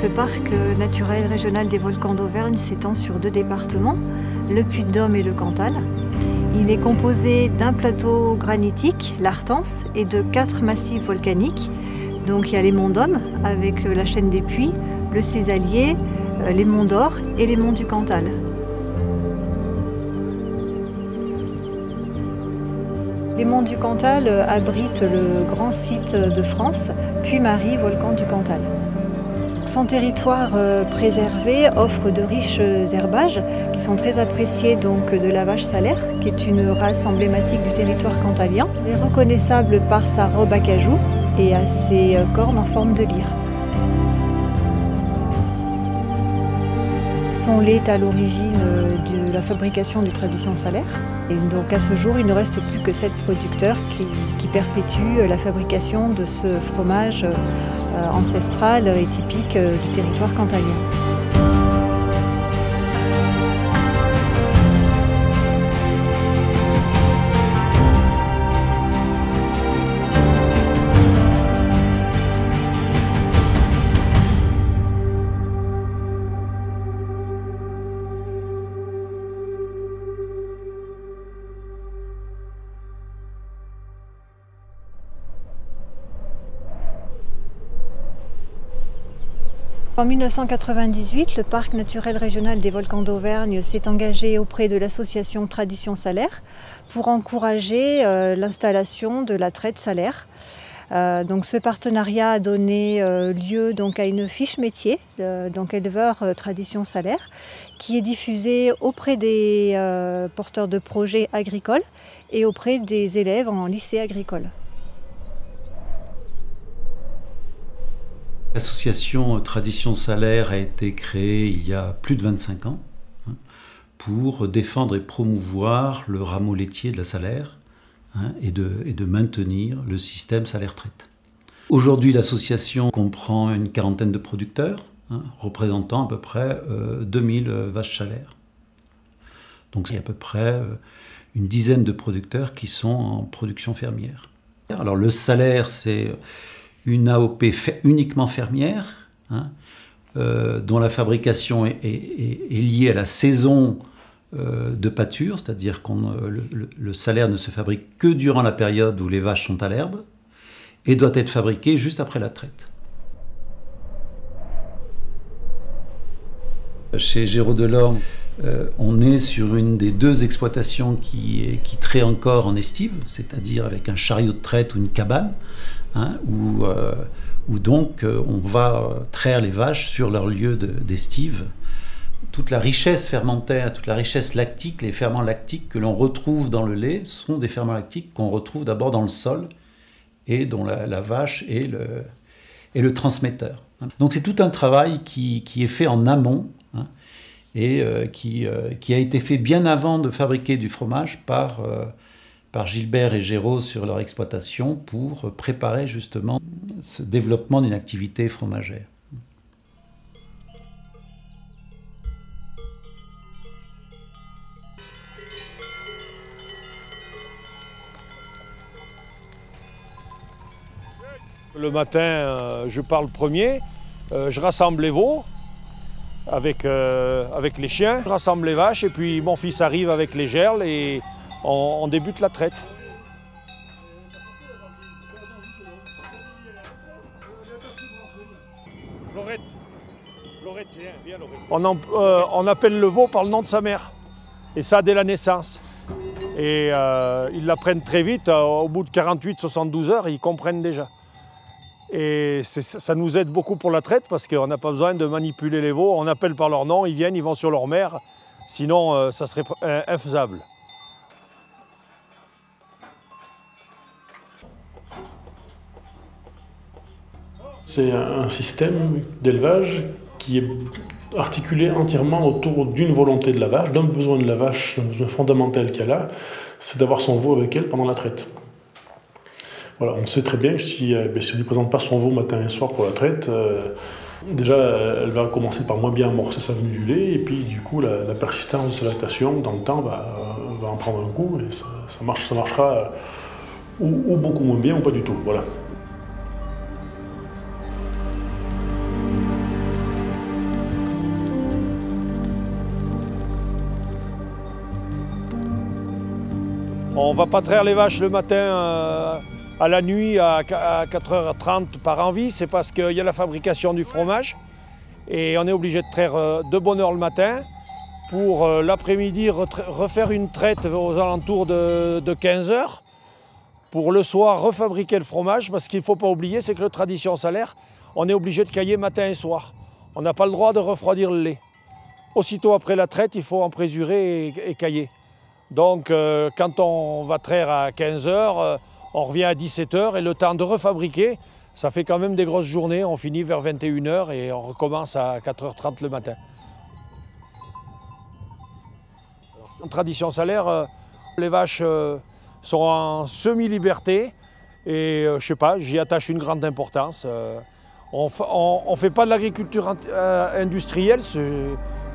le parc naturel régional des volcans d'Auvergne s'étend sur 2 départements, le Puy-de-Dôme et le Cantal. Il est composé d'un plateau granitique, l'Artense, et de 4 massifs volcaniques. Donc il y a les monts d'Homme avec la chaîne des Puys, le Césalier, les monts d'Or et les monts du Cantal. Les monts du Cantal abritent le grand site de France, Puy-Marie, volcan du Cantal. Son territoire préservé offre de riches herbages qui sont très appréciés donc de la vache salaire, qui est une race emblématique du territoire cantalien. Elle est reconnaissable par sa robe à cajou et à ses cornes en forme de lyre. Son lait est à l'origine de la fabrication du Tradition Salaire. Et donc à ce jour, il ne reste plus que 7 producteurs qui perpétuent la fabrication de ce fromage ancestral et typique du territoire cantalien. En 1998, le parc naturel régional des volcans d'Auvergne s'est engagé auprès de l'association Tradition Salaire pour encourager l'installation de la traite salaire. Donc ce partenariat a donné lieu donc à une fiche métier, donc éleveur Tradition Salaire, qui est diffusée auprès des porteurs de projets agricoles et auprès des élèves en lycée agricole. L'association Tradition Salaire a été créée il y a plus de 25 ans pour défendre et promouvoir le rameau laitier de la Salaire et de maintenir le système salaire-traite. Aujourd'hui, l'association comprend une quarantaine de producteurs représentant à peu près 2000 vaches salaires. Donc il y a à peu près une dizaine de producteurs qui sont en production fermière. Alors le salaire, c'est une AOP uniquement fermière, dont la fabrication est liée à la saison de pâture, c'est-à-dire que le salaire ne se fabrique que durant la période où les vaches sont à l'herbe, et doit être fabriqué juste après la traite. Chez Géraud Delorme, on est sur une des 2 exploitations qui traite encore en estive, c'est-à-dire avec un chariot de traite ou une cabane, où donc on va traire les vaches sur leur lieu d'estive. Toute la richesse fermentaire, toute la richesse lactique, les ferments lactiques que l'on retrouve dans le lait sont des ferments lactiques qu'on retrouve d'abord dans le sol et dont la vache est le transmetteur. Donc c'est tout un travail qui est fait en amont et qui a été fait bien avant de fabriquer du fromage par Gilbert et Géraud sur leur exploitation pour préparer justement ce développement d'une activité fromagère. Le matin, je pars le premier, je rassemble les veaux avec les chiens, je rassemble les vaches et puis mon fils arrive avec les gerles et on débute la traite. Laurette, viens Laurette. On appelle le veau par le nom de sa mère, et ça dès la naissance. Et ils l'apprennent très vite, au bout de 48-72 heures, ils comprennent déjà. Et ça nous aide beaucoup pour la traite parce qu'on n'a pas besoin de manipuler les veaux, on appelle par leur nom, ils viennent, ils vont sur leur mère, sinon ça serait infaisable. C'est un système d'élevage qui est articulé entièrement autour d'une volonté de la vache, d'un besoin de la vache, d'un besoin fondamental qu'elle a, c'est d'avoir son veau avec elle pendant la traite. Voilà, on sait très bien que si on ne lui présente pas son veau matin et soir pour la traite, déjà elle va commencer par moins bien amorcer sa venue du lait, et puis du coup la persistance de sa lactation dans le temps va en prendre un coup, et ça marchera ou beaucoup moins bien ou pas du tout. Voilà. On ne va pas traire les vaches le matin à la nuit à 4h30 par envie, c'est parce qu'il y a la fabrication du fromage et on est obligé de traire de bonne heure le matin pour l'après-midi refaire une traite aux alentours de 15h pour le soir refabriquer le fromage, parce qu'il ne faut pas oublier, c'est que le tradition salaire, on est obligé de cailler matin et soir. On n'a pas le droit de refroidir le lait. Aussitôt après la traite, il faut empresurer et cailler. Donc quand on va traire à 15h, on revient à 17h et le temps de refabriquer, ça fait quand même des grosses journées. On finit vers 21h et on recommence à 4h30 le matin. En tradition salaire, les vaches sont en semi-liberté et je sais pas, j'y attache une grande importance. On ne fait pas de l'agriculture industrielle,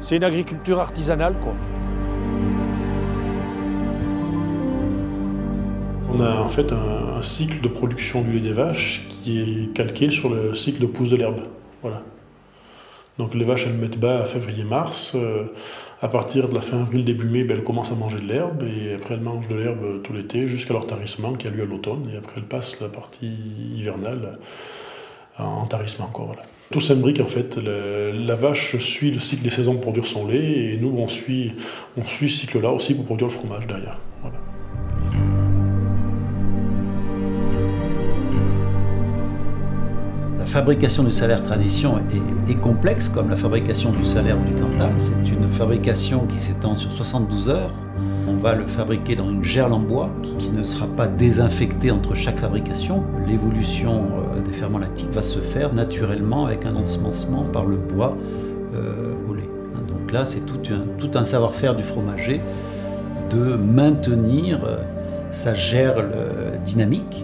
c'est une agriculture artisanale, quoi. On a en fait un cycle de production du lait des vaches qui est calqué sur le cycle de pousse de l'herbe. Voilà. Donc les vaches, elles mettent bas à février-mars. À partir de la fin avril, début mai, elles commencent à manger de l'herbe et après elles mangent de l'herbe tout l'été jusqu'à leur tarissement qui a lieu à l'automne. Et après elles passent la partie hivernale en tarissement, quoi, voilà. Tout s'imbrique en fait. La vache suit le cycle des saisons pour produire son lait et nous on suit ce cycle-là aussi pour produire le fromage derrière. Voilà. La fabrication du salaire tradition est complexe, comme la fabrication du salaire ou du Cantal. C'est une fabrication qui s'étend sur 72 heures. On va le fabriquer dans une gerle en bois qui ne sera pas désinfectée entre chaque fabrication. L'évolution des ferments lactiques va se faire naturellement avec un ensemencement par le bois au lait. Donc là, c'est tout un savoir-faire du fromager de maintenir sa gerle dynamique.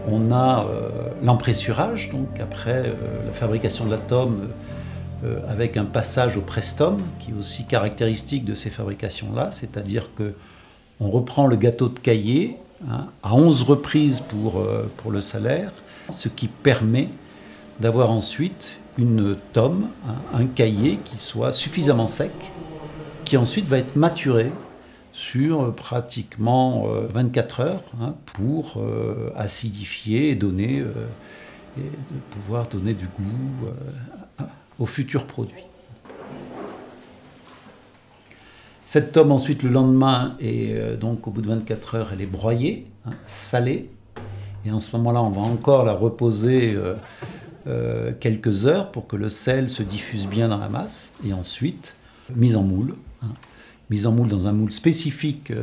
On a l'empressurage, donc après la fabrication de la tome, avec un passage au prestome, qui est aussi caractéristique de ces fabrications-là, c'est-à-dire qu'on reprend le gâteau de caillé à 11 reprises pour le salaire, ce qui permet d'avoir ensuite une tome, un caillé qui soit suffisamment sec, qui ensuite va être maturé sur pratiquement 24 heures pour acidifier et pouvoir donner du goût aux futurs produits. Cette tome ensuite le lendemain, et donc au bout de 24 heures, elle est broyée, salée, et en ce moment-là on va encore la reposer quelques heures pour que le sel se diffuse bien dans la masse, et ensuite mise en moule. Mise en moule dans un moule spécifique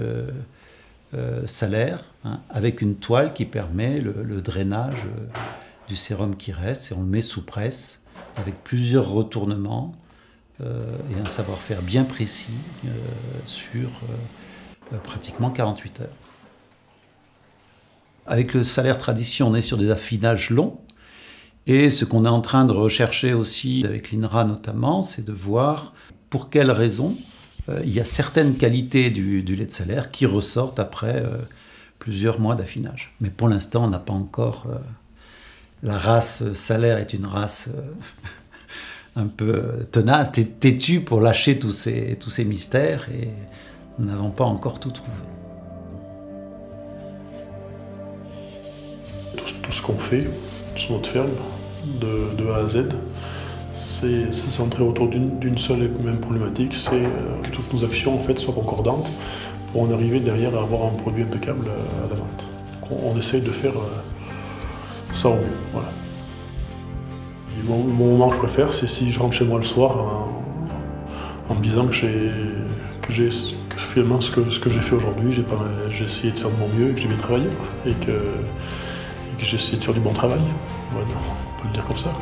salaire, avec une toile qui permet le drainage du sérum qui reste, et on le met sous presse avec plusieurs retournements et un savoir-faire bien précis sur pratiquement 48 heures. Avec le salaire tradition, on est sur des affinages longs, et ce qu'on est en train de rechercher aussi avec l'INRA notamment, c'est de voir pour quelles raisons il y a certaines qualités du lait de salaire qui ressortent après plusieurs mois d'affinage. Mais pour l'instant, on n'a pas encore... la race salaire est une race un peu tenace, têtue pour lâcher tous ces mystères, et nous n'avons pas encore tout trouvé. Tout ce qu'on fait sur notre ferme, de A à Z, c'est centré autour d'une seule et même problématique, c'est que toutes nos actions en fait soient concordantes pour en arriver derrière à avoir un produit impeccable à la vente. Donc on essaye de faire ça au mieux. Voilà. Et le moment que je préfère, c'est si je rentre chez moi le soir en me disant que j'ai finalement ce que j'ai fait aujourd'hui, j'ai essayé de faire de mon mieux, que j'ai bien travaillé et que j'ai essayé de faire du bon travail. Voilà, on peut le dire comme ça.